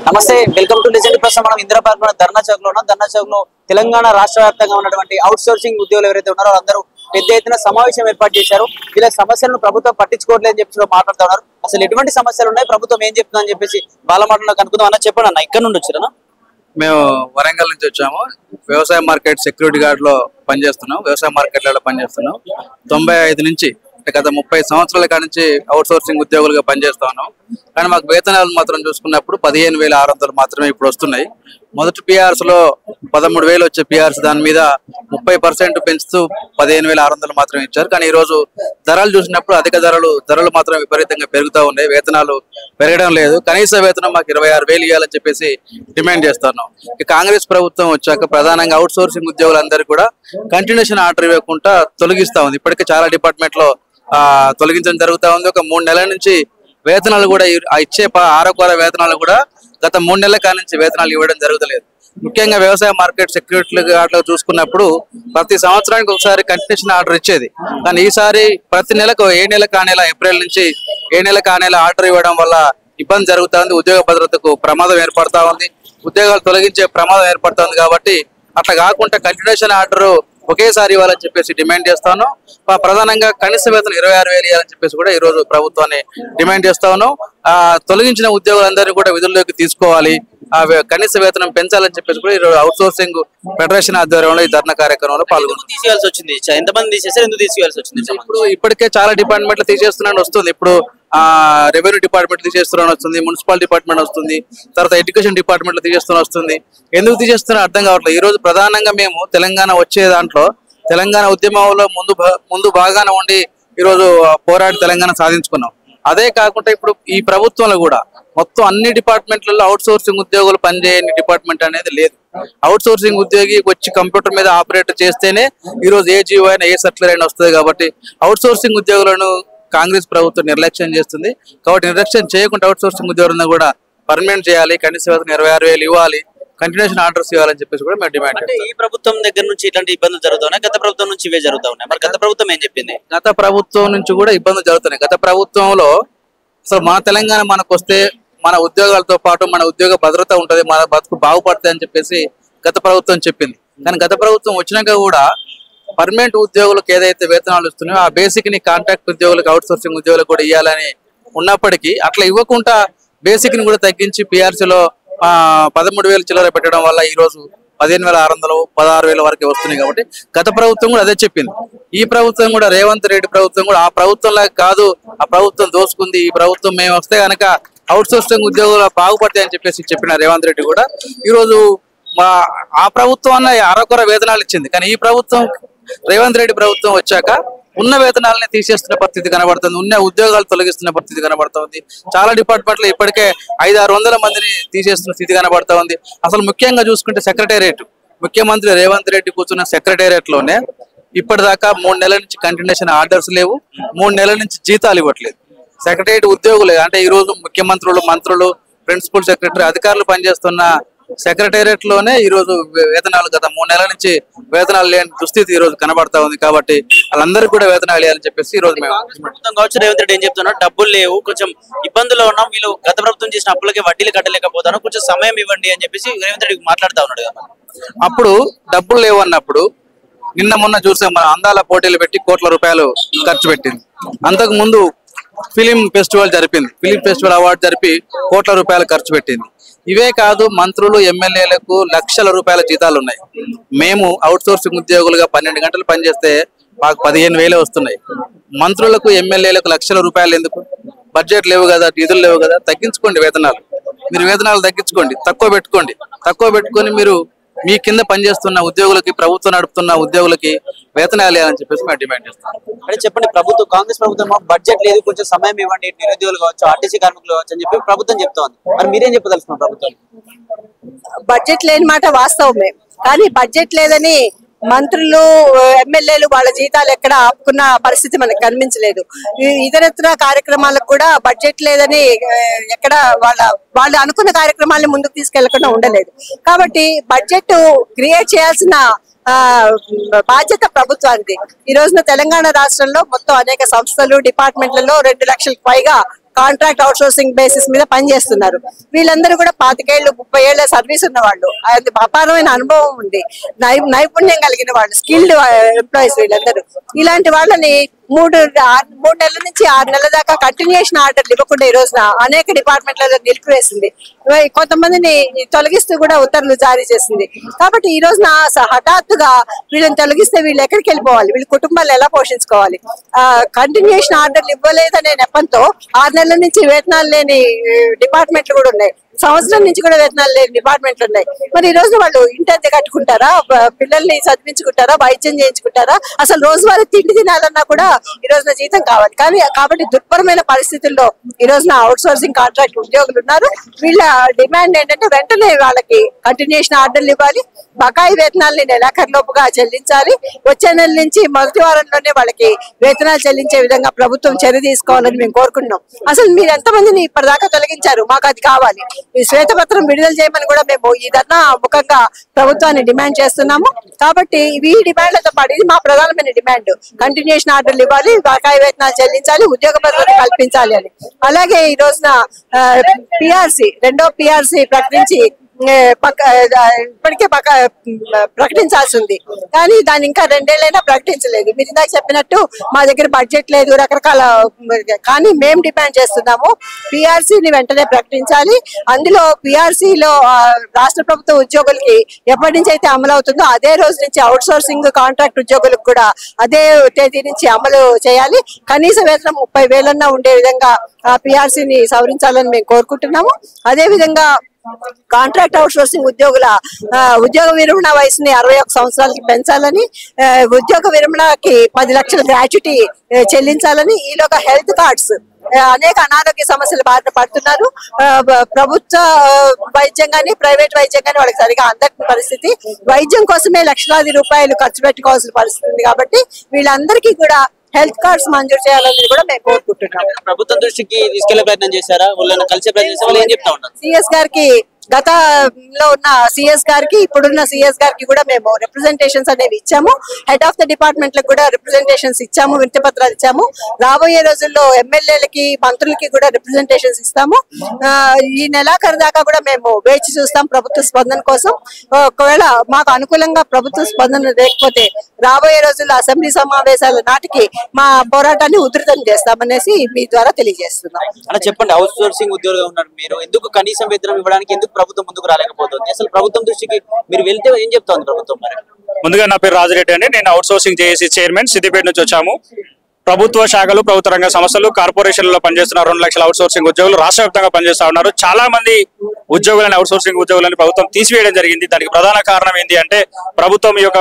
నమస్తే, welcome to legend. ప్రస్తుతం మనం ఇందిరా పార్క్ లో ధర్నా చౌక్ లో ఉన్నాం. ధర్నా చౌక్ లో తెలంగాణ రాష్ట్ర వ్యాప్తంగా ఉన్నటువంటి అవుట్ సోర్సింగ్ ఉద్యోగులు ఎవరైతే ఉన్నారో వాళ్ళందరూ పెద్ద ఎత్తున సమావేశం ఏర్పాటు చేశారు. వీళ్ళ సమస్యలను ప్రభుత్వం పట్టించుకోవట్లేదని చెప్పి మాట్లాడుతూ ఉన్నారు. అసలు ఎటువంటి సమస్యలు ఉన్నాయి, ప్రభుత్వం ఏం చెప్తుందని చెప్పేసి వాళ్ళ మాటల్లో కనుక్కుందాం. అన్న చెప్పండి అన్న, ఇక్కడ నుండి వచ్చారన్నా? మేము వరంగల్ నుంచి వచ్చాము. వ్యవసాయ మార్కెట్ సెక్యూరిటీ గార్డ్ లో పనిచేస్తున్నాం. వ్యవసాయ మార్కెట్లలో పనిచేస్తున్నాం. 95 నుంచి గత 30 సంవత్సరాల కాడి నుంచి అవుట్ సోర్సింగ్ ఉద్యోగులుగా పనిచేస్తా ఉన్నాం. కానీ మాకు వేతనాలు మాత్రం చూసుకున్నప్పుడు 15,600 మాత్రమే ఇప్పుడు వస్తున్నాయి. మొదటి పిఆర్స్ లో 13,000 వచ్చే పిఆర్స్ దాని మీద 30% పెంచుతూ 15,600 మాత్రమే ఇచ్చారు. కానీ ఈ రోజు ధరలు చూసినప్పుడు అధిక ధరలు మాత్రం విపరీతంగా పెరుగుతూ ఉన్నాయి. వేతనాలు పెరగడం లేదు. కనీస వేతనం మాకు 26,000 ఇవ్వాలని చెప్పేసి డిమాండ్ చేస్తున్నాం. కాంగ్రెస్ ప్రభుత్వం వచ్చాక ప్రధానంగా అవుట్ సోర్సింగ్ ఉద్యోగులందరికీ కూడా కంటిన్యూషన్ ఆర్డర్ ఇవ్వకుండా తొలగిస్తా ఉంది. ఇప్పటికే చాలా డిపార్ట్మెంట్ లో తొలగించడం జరుగుతూ ఉంది. ఒక 3 నెలల నుంచి వేతనాలు కూడా ఇచ్చే 6వ వార వేతనాలు కూడా గత 3 నెలల కాడి నుంచి వేతనాలు ఇవ్వడం జరుగుతలేదు. ముఖ్యంగా వ్యవసాయ మార్కెట్ సెక్యూరిటీ గార్డులో చూసుకున్నప్పుడు ప్రతి సంవత్సరానికి ఒకసారి కంటిన్యూషన్ ఆర్డర్ ఇచ్చేది. కానీ ఈసారి ప్రతి నెలకు ఏ నెల కానేలా ఏప్రిల్ నుంచి ఏ నెల కానేలా ఆర్డర్ ఇవ్వడం వల్ల ఇబ్బంది జరుగుతూ ఉంది. ఉద్యోగ భద్రతకు ప్రమాదం ఏర్పడతా ఉంది. ఉద్యోగాలు తొలగించే ప్రమాదం ఏర్పడతా ఉంది. కాబట్టి అట్లా కాకుండా కంటిన్యూషన్ ఆర్డర్ ఒకేసారి ఇవ్వాలని చెప్పేసి డిమాండ్ చేస్తాను. ప్రధానంగా కనీస వేతనం 26,000 ఇవ్వాలని చెప్పేసి కూడా ఈ రోజు ప్రభుత్వాన్ని డిమాండ్ చేస్తాను. తొలగించిన ఉద్యోగులందరినీ కూడా విధుల్లోకి తీసుకోవాలి, కనీస వేతనం పెంచాలని చెప్పేసి కూడా ఈరోజు అవుట్ సోర్సింగ్ ఫెడరేషన్ ఆధ్వర్యంలో ఈ ధర్నా కార్యక్రమంలో పాల్గొన్నారు. తీసేయాల్సి వచ్చింది, ఎంతమంది తీసేసారు, ఎందుకు తీసేయాల్సి వచ్చింది? ఇప్పుడు ఇప్పటికే చాలా డిపార్ట్మెంట్లు తీసేస్తున్నాను వస్తుంది. ఇప్పుడు రెవెన్యూ డిపార్ట్మెంట్ తీసేస్తున్నాను వస్తుంది, మున్సిపల్ డిపార్ట్మెంట్ వస్తుంది, తర్వాత ఎడ్యుకేషన్ డిపార్ట్మెంట్ తీసేస్తున్నా వస్తుంది. ఎందుకు తీసేస్తున్నా అర్థం కావట్లేదు. ఈ రోజు ప్రధానంగా మేము తెలంగాణ వచ్చే దాంట్లో తెలంగాణ ఉద్యమంలో ముందు బాగానే ఉండి ఈరోజు పోరాడి తెలంగాణ సాధించుకున్నాం. అదే కాకుండా ఇప్పుడు ఈ ప్రభుత్వంలో కూడా మొత్తం అన్ని డిపార్ట్మెంట్లలో అవుట్ సోర్సింగ్ ఉద్యోగులు పనిచేయని డిపార్ట్మెంట్ అనేది లేదు. అవుట్ సోర్సింగ్ ఉద్యోగి వచ్చి కంప్యూటర్ మీద ఆపరేట్ చేస్తేనే ఈ రోజు ఏ జీవో అయినా ఏ సర్టిఫికేట్ అయినా వస్తుంది. కాబట్టి అవుట్ సోర్సింగ్ ఉద్యోగులను కాంగ్రెస్ ప్రభుత్వం నిర్లక్ష్యం చేస్తుంది. కాబట్టి నిర్లక్ష్యం చేయకుండా అవుట్ సోర్సింగ్ ఉద్యోగులను కూడా పర్మనెంట్ చేయాలి, కనీస వేతనం 26,000 ఇవ్వాలి, కంటిన్యూషన్ ఆర్డర్స్ ఇవ్వాలని చెప్పేసి కూడా మేము డిమాండ్. అంటే ఈ ప్రభుత్వం దగ్గర నుంచి ఇట్లాంటి ఇబ్బందులు జరుగుతున్నాయి, గత ప్రభుత్వం నుంచి ఇవే జరుగుతా ఉన్నాయి. మరి గత ప్రభుత్వం ఏం చెప్పింది? గత ప్రభుత్వం నుంచి కూడా ఇబ్బందులు జరుగుతున్నాయి. గత ప్రభుత్వంలో అసలు మన తెలంగాణ మనకు వస్తే మన ఉద్యోగాలతో పాటు మన ఉద్యోగ భద్రత ఉంటుంది, మన బతుకు బాగుపడుతుంది అని చెప్పేసి గత ప్రభుత్వం చెప్పింది. కానీ గత ప్రభుత్వం వచ్చినాక కూడా పర్మనెంట్ ఉద్యోగులకు ఏదైతే వేతనాలు ఇస్తున్నాయో ఆ బేసిక్ ని కాంట్రాక్ట్ ఉద్యోగులకు అవుట్ సోర్సింగ్ ఉద్యోగులకు కూడా ఇవ్వాలని ఉన్నప్పటికీ అట్లా ఇవ్వకుండా బేసిక్ ని కూడా తగ్గించి పిఆర్సీలో 13,000 చిల్లర పెట్టడం వల్ల ఈ రోజు 15,600, 16,000 వరకు వస్తున్నాయి. కాబట్టి గత ప్రభుత్వం కూడా అదే చెప్పింది. ఈ ప్రభుత్వం కూడా రేవంత్ రెడ్డి ప్రభుత్వం కూడా ఆ ప్రభుత్వంలాగా కాదు, ఆ ప్రభుత్వం దోసుకుంది, ఈ ప్రభుత్వం మేము వస్తే కనుక అవుట్ సోర్సింగ్ ఉద్యోగులు బాగుపడతాయి అని చెప్పేసి చెప్పిన రేవంత్ రెడ్డి కూడా ఈ రోజు ఆ ప్రభుత్వం అన్న అరకొర వేతనాలు ఇచ్చింది. కానీ ఈ ప్రభుత్వం రేవంత్ రెడ్డి ప్రభుత్వం వచ్చాక ఉన్న వేతనాలని తీసేస్తున్న పరిస్థితి కనబడుతుంది, ఉన్న ఉద్యోగాలు తొలగిస్తున్న పరిస్థితి కనబడుతుంది. చాలా డిపార్ట్మెంట్లు ఇప్పటికే 500-600 మందిని తీసేస్తున్న స్థితి కనబడతా ఉంది. అసలు ముఖ్యంగా చూసుకుంటే సెక్రటేరియట్, ముఖ్యమంత్రి రేవంత్ రెడ్డి కూర్చున్న సెక్రటేరియట్ లోనే ఇప్పటిదాకా 3 నెలల నుంచి కంటిన్యూషన్ ఆర్డర్స్ లేవు, 3 నెలల నుంచి జీతాలు ఇవ్వట్లేదు. సెక్రటేరియట్ ఉద్యోగులే అంటే ఈ రోజు ముఖ్యమంత్రులు, మంత్రులు, ప్రిన్సిపల్ సెక్రటరీ, అధికారులు పనిచేస్తున్న సెక్రటేరియట్ లోనే ఈ రోజు వేతనాలు గత 3 నెలల నుంచి వేతనాలు లేని దుస్థితి ఈ రోజు కనబడతా ఉంది. కాబట్టి వాళ్ళందరికీ కూడా వేతనాలు ఇవ్వాలని చెప్పేసి ఈ రోజు మేము ప్రభుత్వం కావచ్చు రేవంత్ రెడ్డి ఏం చెప్తున్నారు, డబ్బులు లేవు, కొంచెం ఇబ్బందుల్లో ఉన్నాం, వీళ్ళు గత ప్రభుత్వం చేసిన అప్పులకి వడ్డీలు కట్టలేకపోతాను, కొంచెం సమయం ఇవ్వండి అని చెప్పేసి రేవంత్ రెడ్డి మాట్లాడుతూ ఉన్నాడు కదా. అప్పుడు డబ్బులు లేవు అన్నప్పుడు నిన్న మొన్న చూసాం, మన అందాల పోటీలు పెట్టి కోట్ల రూపాయలు ఖర్చు పెట్టింది. అంతకు ముందు ఫిలిం ఫెస్టివల్ జరిపింది, ఫిలిం ఫెస్టివల్ అవార్డు జరిపి కోట్ల రూపాయలు ఖర్చు పెట్టింది. ఇవే కాదు, మంత్రులు, ఎమ్మెల్యేలకు లక్షల రూపాయల జీతాలు ఉన్నాయి. మేము అవుట్ సోర్సింగ్ ఉద్యోగులుగా 12 గంటలు పనిచేస్తే మాకు 15,000 వస్తున్నాయి. మంత్రులకు, ఎమ్మెల్యేలకు లక్షల రూపాయలు ఎందుకు? బడ్జెట్ లేవు కదా, నిధులు లేవు కదా, తగ్గించుకోండి వేతనాలు. మీరు వేతనాలు తగ్గించుకోండి, తక్కువ పెట్టుకొని మీరు మీ కింద పనిచేస్తున్న ఉద్యోగులకి, ప్రభుత్వం నడుపుతున్న ఉద్యోగులకి వేతనాలు ఇవ్వాలని చెప్పేసి మేము డిమాండ్ చేస్తాం. అంటే చెప్పండి, ప్రభుత్వం కాంగ్రెస్ ప్రభుత్వం బడ్జెట్ లేదు, కొంచెం సమయం ఇవ్వండి, నిరుద్యోగులు కావచ్చు, ఆర్టీసీ కార్మికులు కావచ్చు అని చెప్పి ప్రభుత్వం చెప్తా ఉంది. మరి మీరేం చెప్పదలుచుకున్నారు? ప్రభుత్వం బడ్జెట్ లేని మాట వాస్తవమే, కానీ బడ్జెట్ లేదని మంత్రులు, ఎమ్మెల్యేలు వాళ్ళ జీతాలు ఎక్కడ ఆపుకున్న పరిస్థితి మనకు కనిపించలేదు. ఇతరత్ర కార్యక్రమాలకు కూడా బడ్జెట్ లేదని ఎక్కడ వాళ్ళు అనుకున్న కార్యక్రమాలను ముందుకు తీసుకెళ్లకుండా ఉండలేదు. కాబట్టి బడ్జెట్ క్రియేట్ చేయాల్సిన బాధ్యత ప్రభుత్వానికి. ఈ రోజున తెలంగాణ రాష్ట్రంలో మొత్తం అనేక సంస్థలు, డిపార్ట్మెంట్లలో 2 లక్షలకు పైగా కాంట్రాక్ట్ అవుట్ సోర్సింగ్ బేసిస్ మీద పనిచేస్తున్నారు. వీళ్ళందరూ కూడా 25 ఏళ్ళు 30 ఏళ్ల సర్వీస్ ఉన్న వాళ్ళు, అది అపారమైన అనుభవం ఉంది, నైపుణ్యం కలిగిన వాళ్ళు, స్కిల్డ్ ఎంప్లాయీస్ వీళ్ళందరూ. ఇలాంటి వాళ్ళని 3 నెలల నుంచి 6 నెలల దాకా కంటిన్యూషన్ ఆర్డర్లు ఇవ్వకుండా ఈ రోజున అనేక డిపార్ట్మెంట్లలో నిలిపివేసింది. కొంతమందిని తొలగిస్తూ కూడా ఉత్తర్వులు జారీ చేసింది. కాబట్టి ఈ రోజున హఠాత్తుగా వీళ్ళని తొలగిస్తే వీళ్ళు ఎక్కడికి వెళ్ళిపోవాలి, వీళ్ళ కుటుంబాలు ఎలా పోషించుకోవాలి? కంటిన్యూషన్ ఆర్డర్లు ఇవ్వలేదనే నెపంతో 6 నెలల నుంచి వేతనాలు లేని డిపార్ట్మెంట్లు కూడా ఉన్నాయి, సంవత్సరం నుంచి కూడా వేతనాలు లేని డిపార్ట్మెంట్లు ఉన్నాయి. మరి ఈ రోజు వాళ్ళు ఇంటి అద్దె కట్టుకుంటారా, పిల్లల్ని చదివించుకుంటారా, వైద్యం చేయించుకుంటారా? అసలు రోజువారీ తిండి తినాలన్నా కూడా ఈ రోజున జీతం కావాలి. కాబట్టి దుర్భరమైన పరిస్థితుల్లో ఈ రోజున అవుట్ సోర్సింగ్ కాంట్రాక్ట్ ఉద్యోగులు ఉన్నారు. వీళ్ళ డిమాండ్ ఏంటంటే వెంటనే వాళ్ళకి కంటిన్యూషన్ ఆర్డర్లు ఇవ్వాలి, బకాయి వేతనాల్ని నెలాఖరులోపుగా చెల్లించాలి, వచ్చే నెల నుంచి మొదటి వారంలోనే వాళ్ళకి వేతనాలు చెల్లించే విధంగా ప్రభుత్వం చర్య తీసుకోవాలని మేము కోరుకుంటున్నాం. అసలు మీరు ఎంతమందిని ఇప్పటిదాకా తొలగించారు? మాకు అది కావాలి. ఈ శ్వేతపత్రం విడుదల చేయమని కూడా మేము ఈ ధర్నా ముఖంగా ప్రభుత్వాన్ని డిమాండ్ చేస్తున్నాము. కాబట్టి ఈ డిమాండ్లతో పాటు ఇది మా ప్రధానమైన డిమాండ్, కంటిన్యూషన్ ఆర్డర్లు ఇవ్వాలి, బకాయి వేతనాలు చెల్లించాలి, ఉద్యోగ భద్రత కల్పించాలి అని. అలాగే ఈ రోజున పిఆర్సీ, 2వ పిఆర్సీ ప్రకటించి ఇప్పటికే ప్రకటించాల్సి ఉంది, కానీ దాన్ని ఇంకా 2 ఏళ్ళైనా ప్రకటించలేదు. మీరు ఇందాక చెప్పినట్టు మా దగ్గర బడ్జెట్ లేదు, రకరకాల, కానీ మేము డిమాండ్ చేస్తున్నాము పిఆర్సీని వెంటనే ప్రకటించాలి. అందులో పిఆర్సీలో రాష్ట్ర ప్రభుత్వ ఉద్యోగులకి ఎప్పటి నుంచి అయితే అమలు అవుతుందో అదే రోజు నుంచి అవుట్ సోర్సింగ్ కాంట్రాక్ట్ ఉద్యోగులకు కూడా అదే తేదీ నుంచి అమలు చేయాలి. కనీస వేతనం 30,000 ఉండే విధంగా ఆ పిఆర్సీని సవరించాలని మేము కోరుకుంటున్నాము. అదే విధంగా కాంట్రాక్ట్ అవుట్ సోర్సింగ్ ఉద్యోగుల ఉద్యోగ విరమణ వయసుని 61 సంవత్సరాలకి పెంచాలని, ఉద్యోగ విరమణకి 10 లక్షల గ్రాట్యుటీ చెల్లించాలని, ఈలోగా హెల్త్ కార్డ్స్, అనేక అనారోగ్య సమస్యలు బారిన పడుతున్నారు, ప్రభుత్వ వైద్యం కానీ ప్రైవేట్ వైద్యం కానీ వాళ్ళకి సరిగా అందరి పరిస్థితి, వైద్యం కోసమే లక్షలాది రూపాయలు ఖర్చు పెట్టుకోవాల్సిన పరిస్థితి ఉంది. కాబట్టి వీళ్ళందరికీ కూడా హెల్త్ కార్డ్స్ మంజూరు చేయాలని కూడా మేము కోరుకుంటున్నాం. ప్రభుత్వం దృష్టికి తీసుకెళ్లే ప్రయత్నం చేశారా? వాళ్ళని కలిసే ప్రయత్నం చేశారా? ఏం చెప్తా ఉన్నారు? సిఎస్ గారికి, గతంలో ఉన్న సిఎస్ గారికి, ఇప్పుడున్న సిఎస్ గారికి కూడా మేము రిప్రజెంటేషన్స్ అనేవి ఇచ్చాము. హెడ్ ఆఫ్ ద డిపార్ట్మెంట్ లకు కూడా రిప్రజెంటేషన్స్ ఇచ్చాము, వినతి పత్రాలు ఇచ్చాము. రాబోయే రోజుల్లో ఎమ్మెల్యేలకి, మంత్రులకి కూడా రిప్రజెంటేషన్స్ ఇస్తాము. ఈ నెలాఖరు దాకా కూడా మేము వేచి చూస్తాం ప్రభుత్వ స్పందన కోసం. ఒకవేళ మాకు అనుకూలంగా ప్రభుత్వ స్పందన లేకపోతే రాబోయే రోజుల్లో అసెంబ్లీ సమావేశాల నాటికి మా పోరాటాన్ని ఉధృతం చేస్తామనేసి మీ ద్వారా తెలియజేస్తున్నాం. అలా చెప్పండి, అవుట్ సోర్సింగ్ ఉద్యోగులుగా ఉన్నారు మీరు, ఎందుకు కనీసం వేతనం ఇవ్వడానికి ఎందుకు ప్రభుత్వం ముందుకు రాలేకపోతుంది? అసలు ప్రభుత్వం దృష్టికి మీరు వెళ్తే ఏం చెప్తోంది ప్రభుత్వం? మరి ముందుగా నా పేరు రాజిరెడ్డి అండి, నేను out sourcing JAC chairman, Siddipet నుంచి వచ్చాము. ప్రభుత్వ శాఖలు, ప్రభుత్వ రంగ సంస్థలు, కార్పొరేషన్లలో పనిచేస్తున్న 2 లక్షల అవుట్ సోర్సింగ్ ఉద్యోగులు రాష్ట్ర వ్యాప్తంగా పనిచేస్తా ఉన్నారు. చాలా మంది ఉద్యోగులని, అవుట్ సోర్సింగ్ ఉద్యోగులని ప్రభుత్వం తీసివేయడం జరిగింది. దానికి ప్రధాన కారణం ఏంటి అంటే ప్రభుత్వం యొక్క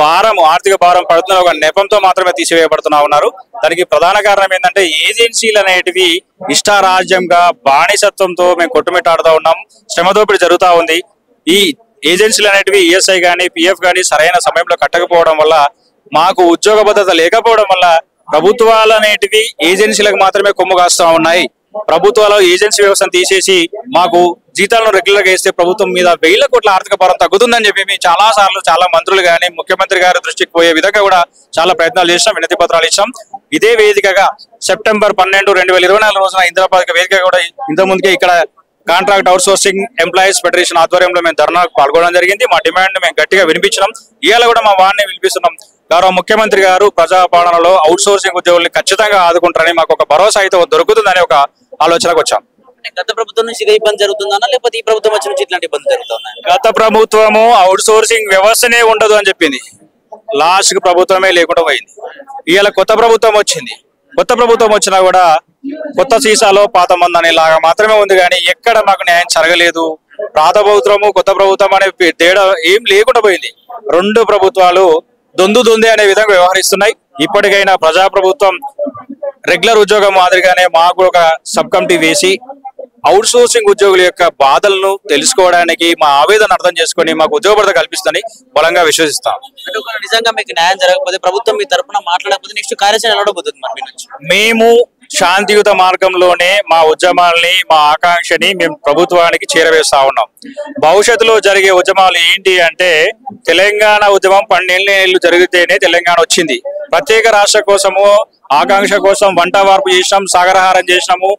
భారం, ఆర్థిక భారం పడుతున్న ఒక నెపంతో మాత్రమే తీసివేయబడుతున్నా ఉన్నారు. దానికి ప్రధాన కారణం ఏంటంటే ఏజెన్సీలు అనేటివి ఇష్టారాజ్యంగా బానిసత్వంతో మేము కొట్టుమిట్టాడుతూ ఉన్నాం, శ్రమ దోపిడీ జరుగుతూ ఉంది. ఈ ఏజెన్సీలు అనేటివి ఈఎస్ఐ కానీ పిఎఫ్ కానీ సరైన సమయంలో కట్టకపోవడం వల్ల, మాకు ఉద్యోగ భద్రత లేకపోవడం వల్ల ప్రభుత్వాలు అనేటివి ఏజెన్సీలకు మాత్రమే కొమ్ము కాస్తూ ఉన్నాయి. ప్రభుత్వాలు ఏజెన్సీ వ్యవస్థను తీసేసి మాకు జీతాలను రెగ్యులర్ గా ఇస్తే ప్రభుత్వం మీద 1,000 కోట్ల ఆర్థిక భారం తగ్గుతుందని చెప్పి మేము చాలా సార్లు, చాలా మంత్రులు కానీ ముఖ్యమంత్రి గారి దృష్టికి పోయే విధంగా కూడా చాలా ప్రయత్నాలు చేసాం, వినతి పత్రాలు ఇచ్చాం. ఇదే వేదికగా సెప్టెంబర్ 12, 2024 రోజున ఇంద్రపాదిక వేదిక కూడా ఇంతకుముందుకే ఇక్కడ contract out sourcing employees federation ఆధ్వర్యంలో మేము ధర్నాకు పాల్గొనడం జరిగింది. మా డిమాండ్ మేము గట్టిగా వినిపించినాం. ఇవాళ కూడా మా వాడిని వినిపిస్తున్నాం. గౌరవ ముఖ్యమంత్రి గారు ప్రజాపాలనలో అవుట్ సోర్సింగ్ ఉద్యోగుల్ని ఖచ్చితంగా ఆదుకుంటారని మాకు ఒక భరోసా అయితే దొరుకుతుందని ఒక ఆలోచనకు వచ్చాం. గత ప్రభుత్వం నుంచి ఇదే ఇబ్బంది జరుగుతుందా, లేకపోతే ఈ ప్రభుత్వం వచ్చి నుంచి ఇట్లాంటి ఇబ్బంది జరుగుతుందా? గత ప్రభుత్వము అవుట్ సోర్సింగ్ వ్యవస్థనే ఉండదు అని చెప్పింది, లాస్ట్ కు ప్రభుత్వమే లేకుండా పోయింది. ఇవాళ కొత్త ప్రభుత్వం వచ్చింది. కొత్త ప్రభుత్వం వచ్చినా కూడా కొత్త సీసాలో పాత మంది అనేలాగా మాత్రమే ఉంది, కానీ ఎక్కడ మాకు న్యాయం జరగలేదు. పాత ప్రభుత్వము కొత్త ప్రభుత్వం అనే తేడా ఏం లేకుండా పోయింది. 2 ప్రభుత్వాలు దొందే అనే విధంగా వ్యవహరిస్తున్నాయి. ఇప్పటికైనా ప్రజాప్రభుత్వం రెగ్యులర్ ఉద్యోగం మాదిరిగానే మాకు ఒక సబ్ కమిటీ వేసి అవుట్ సోర్సింగ్ ఉద్యోగుల యొక్క బాధలను తెలుసుకోవడానికి, మా ఆవేదన అర్థం చేసుకుని మాకు ఉద్యోగ భద్రత కల్పిస్తుందని బలంగా విశ్వసిస్తాం. నిజంగా మీకు న్యాయం జరగకపోతే, ప్రభుత్వం మీ తరఫున మాట్లాడకపోతే నెక్స్ట్ కార్యాచరణ ఎలాడబోతుంది? మరి మేము శాంతియుత మార్గంలోనే మా ఉద్యమాల్ని, మా ఆకాంక్షని మేము ప్రభుత్వానికి చేరవేస్తా ఉన్నాం. భవిష్యత్తులో జరిగే ఉద్యమాలు ఏంటి అంటే, తెలంగాణ ఉద్యమం 12 ఏళ్ళు జరిగితేనే తెలంగాణ వచ్చింది. ప్రత్యేక రాష్ట్ర కోసము, ఆకాంక్ష కోసం వంట వార్పు చేసినాం, సాగరహారం చేసినాము,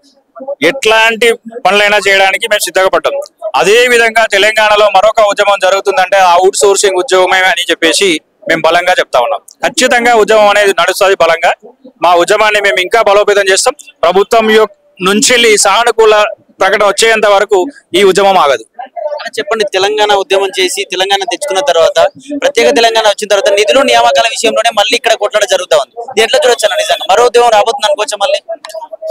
ఎట్లాంటి పనులైనా చేయడానికి మేము సిద్ధంగా పడ్డాం. అదే విధంగా తెలంగాణలో మరొక ఉద్యమం జరుగుతుందంటే అవుట్ సోర్సింగ్ ఉద్యమమే అని చెప్పేసి మేము బలంగా చెప్తా ఉన్నాం. ఖచ్చితంగా ఉద్యమం అనేది నడుస్తుంది బలంగా. మా ఉద్యమాన్ని మేము ఇంకా బలోపేతం చేస్తాం. ప్రభుత్వం నుంచి సానుకూల ప్రకటన వచ్చేంత వరకు ఈ ఉద్యమం ఆగదు. చెప్పండి, తెలంగాణ ఉద్యమం చేసి తెలంగాణ తెచ్చుకున్న తర్వాత, ప్రత్యేక తెలంగాణ వచ్చిన తర్వాత నిధులు నియామకాల విషయంలోనే మళ్ళీ ఇక్కడ కొట్లాడ జరుగుతా ఉంది. ఎట్లా చూడొచ్చు నిజంగా మరో ఉద్యమం రాబోతుంది అనుకోవచ్చా మళ్ళీ?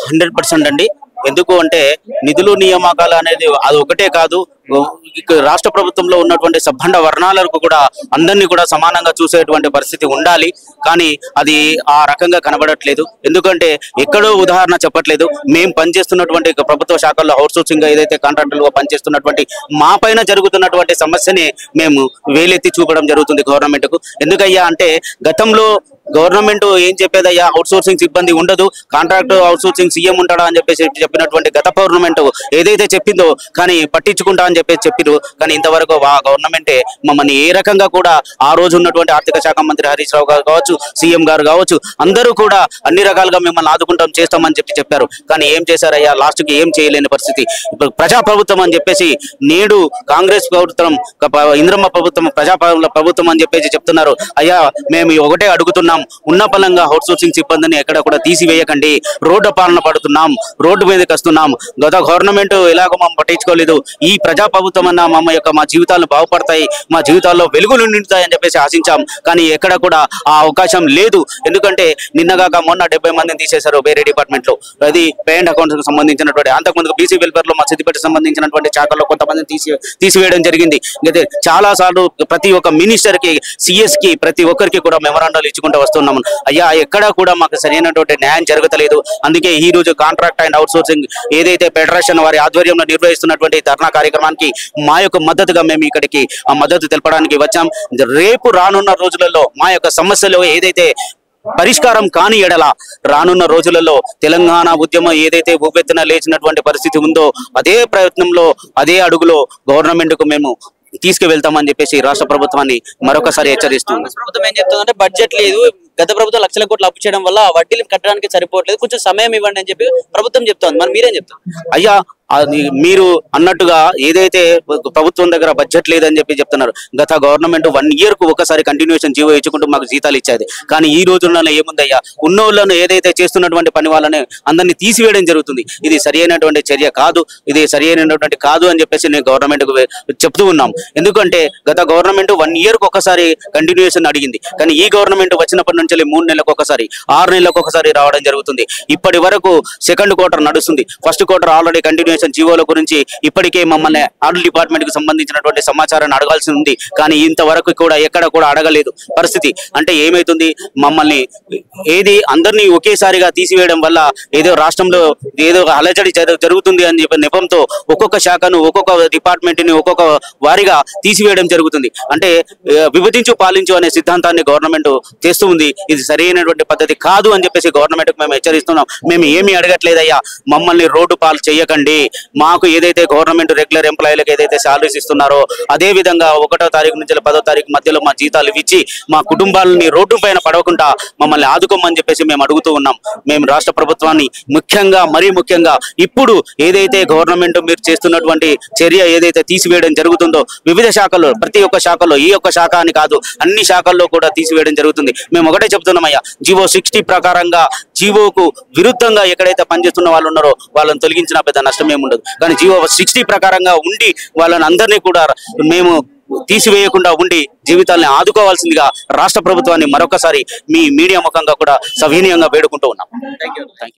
100% అండి. ఎందుకు అంటే నిధులు నియామకాలు అనేది అది ఒకటే కాదు, రాష్ట్ర ప్రభుత్వంలో ఉన్నటువంటి సబ్బండ వర్ణాలకు కూడా అందరినీ కూడా సమానంగా చూసేటువంటి పరిస్థితి ఉండాలి. కానీ అది ఆ రకంగా కనబడట్లేదు. ఎందుకంటే ఎక్కడో ఉదాహరణ చెప్పట్లేదు. మేము పనిచేస్తున్నటువంటి ప్రభుత్వ శాఖల్లో అవుట్సోర్సింగ్ ఏదైతే కాంట్రాక్టర్లుగా పనిచేస్తున్నటువంటి మా పైన జరుగుతున్నటువంటి సమస్యని మేము వేలెత్తి చూపడం జరుగుతుంది గవర్నమెంట్ కు. ఎందుకయ్యా అంటే గతంలో గవర్నమెంట్ ఏం చెప్పేదయ్యా, అవుట్సోర్సింగ్ సిబ్బంది ఉండదు, కాంట్రాక్ట్ అవుట్సోర్సింగ్ సీఎం ఉంటాడా అని చెప్పేసి చెప్పినటువంటి గత గవర్నమెంట్ ఏదైతే చెప్పిందో కానీ పట్టించుకుంటా అని చెప్పేసి చెప్పిరు. కానీ ఇంతవరకు గవర్నమెంటే మమ్మల్ని ఏ రకంగా కూడా ఆ రోజు ఉన్నటువంటి ఆర్థిక శాఖ మంత్రి హరీష్ రావు గారు కావచ్చు, సీఎం గారు కావచ్చు, అందరూ కూడా అన్ని రకాలుగా మిమ్మల్ని ఆదుకుంటాం చేస్తామని చెప్పారు. కానీ ఏం చేశారయ్యా, లాస్ట్ కి ఏం చేయలేని పరిస్థితి. ఇప్పుడు ప్రజాప్రభుత్వం అని చెప్పేసి నేడు కాంగ్రెస్ ప్రభుత్వం, ఇంద్రమ్మ ప్రభుత్వం ప్రభుత్వం అని చెప్పేసి చెప్తున్నారు. అయ్యా మేము ఒకటే అడుగుతున్నాం, ఉన్న పలంగా అవుట్సోర్సింగ్ సిబ్బందిని ఎక్కడ కూడా తీసివేయకండి. రోడ్డు పాలన పడుతున్నాం, రోడ్డు మీదకి వస్తున్నాం. గత గవర్నమెంట్ ఎలాగో మనం పట్టించుకోలేదు. ఈ ప్రజా ప్రభుత్వం అన్న మా జీవితాలు బాగుపడతాయి, మా జీవితాల్లో వెలుగులు నిండుతాయని చెప్పేసి ఆశించాం. కానీ ఎక్కడ కూడా ఆ అవకాశం లేదు. ఎందుకంటే నిన్నగాక మొన్న 70 మందిని తీసేశారు వేరే డిపార్ట్మెంట్ లో. అది పేమెంట్ అకౌంట్స్ కి సంబంధించినటువంటి, అంతకుముందు బీసీ వెల్ఫేర్ లో మా సిద్దిపేట సంబంధించినటువంటి శాఖల్లో కొంతమందిని తీసివేయడం జరిగింది. అయితే చాలా సార్లు ప్రతి ఒక్క మినిస్టర్ కి, సిఎస్ కి, ప్రతి ఒక్కరికి కూడా మెమరాండాలు ఇచ్చుకుంటూ వస్తున్నాము. అయ్యా ఎక్కడా కూడా మాకు సరైనటువంటి న్యాయం జరగలేదు. అందుకే ఈ రోజు కాంట్రాక్ట్ అండ్ అవుట్సోర్సింగ్ ఏదైతే ఫెడరేషన్ వారి ఆధ్వర్యంలో నిర్వహిస్తున్నటువంటి ధర్నా కార్యక్రమానికి మా యొక్క మద్దతుగా మేము ఇక్కడికి ఆ మద్దతు తెలపడానికి వచ్చాం. రేపు రానున్న రోజులలో మా యొక్క సమస్యలు ఏదైతే పరిష్కారం కాని ఎడల రానున్న రోజులలో తెలంగాణ ఉద్యమం ఏదైతే ఉవ్వెత్తున లేచినటువంటి పరిస్థితి ఉందో అదే ప్రయత్నంలో, అదే అడుగులో గవర్నమెంట్ కు మేము తీసుకువెళ్తామని చెప్పేసి రాష్ట్ర ప్రభుత్వాన్ని మరొకసారి హెచ్చరిస్తుంది. ప్రభుత్వం ఏం చెప్తుందంటే బడ్జెట్ లేదు, గత ప్రభుత్వం లక్షల కోట్లు అప్పు చేయడం వల్ల వడ్డీలు కట్టడానికి సరిపోవట్లేదు, కొంచెం సమయం ఇవ్వండి అని చెప్పి ప్రభుత్వం చెప్తోంది. మరి మీరేం చెప్తారు? అయ్యా మీరు అన్నట్టుగా ఏదైతే ప్రభుత్వం దగ్గర బడ్జెట్ లేదని చెప్పి చెప్తున్నారు. గత గవర్నమెంట్ 1 year కు ఒకసారి కంటిన్యూషన్ జీవో ఇచ్చుకుంటూ మాకు జీతాలు ఇచ్చేది. కానీ ఈ రోజుల్లో ఏముందయ్యా, ఉన్నోళ్ళను ఏదైతే చేస్తున్నటువంటి పని వాళ్ళని అందరినీ తీసివేయడం జరుగుతుంది. ఇది సరి అయినటువంటి చర్య కాదు, ఇది సరి అయినటువంటి కాదు అని చెప్పేసి నేను గవర్నమెంట్ కు చెప్తూ ఉన్నాం. ఎందుకంటే గత గవర్నమెంట్ 1 year కు ఒకసారి కంటిన్యూషన్ అడిగింది. కానీ ఈ గవర్నమెంట్ వచ్చినప్పటి నుంచి 3 నెలలకు ఒకసారి, 6 నెలలకు ఒకసారి రావడం జరుగుతుంది. ఇప్పటి వరకు సెకండ్ క్వార్టర్ నడుస్తుంది. ఫస్ట్ క్వార్టర్ ఆల్రెడీ కంటిన్యూషన్ జీవోల గురించి ఇప్పటికే మమ్మల్ని ఆర్డర్ డిపార్ట్మెంట్ కి సంబంధించినటువంటి సమాచారాన్ని అడగాల్సి ఉంది. కానీ ఇంతవరకు కూడా ఎక్కడ కూడా అడగలేదు పరిస్థితి. అంటే ఏమైతుంది, మమ్మల్ని ఏది అందరినీ ఒకేసారిగా తీసివేయడం వల్ల ఏదో రాష్ట్రంలో ఏదో అలజడి జరుగుతుంది అని చెప్పి నెపంతో ఒక్కొక్క శాఖను, ఒక్కొక్క డిపార్ట్మెంట్ ని ఒక్కొక్క వారిగా తీసివేయడం జరుగుతుంది. అంటే విభజించు పాలించు అనే సిద్ధాంతాన్ని గవర్నమెంట్ చేస్తూ ఉంది. ఇది సరైనటువంటి పద్ధతి కాదు అని చెప్పేసి గవర్నమెంట్ కు మేము హెచ్చరిస్తున్నాం. మేము ఏమీ అడగట్లేదయ్యా, మమ్మల్ని రోడ్డు పాలు చేయకండి. మాకు ఏదైతే గవర్నమెంట్ రెగ్యులర్ ఎంప్లాయీలకు ఏదైతే సాలరీస్ ఇస్తున్నారో అదే విధంగా 1వ తారీఖు నుంచి 10వ తారీఖు మధ్యలో మా జీతాలు ఇచ్చి మా కుటుంబాలని రోడ్డు పైన పడవకుండా మమ్మల్ని ఆదుకోమని చెప్పేసి మేము అడుగుతూ ఉన్నాం. మేము రాష్ట్ర ప్రభుత్వాన్ని మరీ ముఖ్యంగా ఇప్పుడు ఏదైతే గవర్నమెంట్ మీరు చేస్తున్నటువంటి చర్య ఏదైతే తీసివేయడం జరుగుతుందో వివిధ శాఖల్లో, ప్రతి ఒక్క శాఖలో, ఈ ఒక్క శాఖ అని కాదు అన్ని శాఖల్లో కూడా తీసివేయడం జరుగుతుంది. మేము ఒకటే చెప్తున్నామయ్యా, జీవో 60 ప్రకారంగా జీవోకు విరుద్ధంగా ఎక్కడైతే పనిచేస్తున్న వాళ్ళు ఉన్నారో వాళ్ళని తొలగించిన పెద్ద నష్టం ఏమి ఉండదు. కానీ జీవో 60 ప్రకారంగా ఉండి వాళ్ళని అందరినీ కూడా మేము తీసివేయకుండా ఉండి జీవితాలను ఆదుకోవాల్సిందిగా రాష్ట్ర ప్రభుత్వాన్ని మరొకసారి మీ మీడియా ముఖంగా కూడా సవినయంగా వేడుకుంటూ ఉన్నాం. Thank you.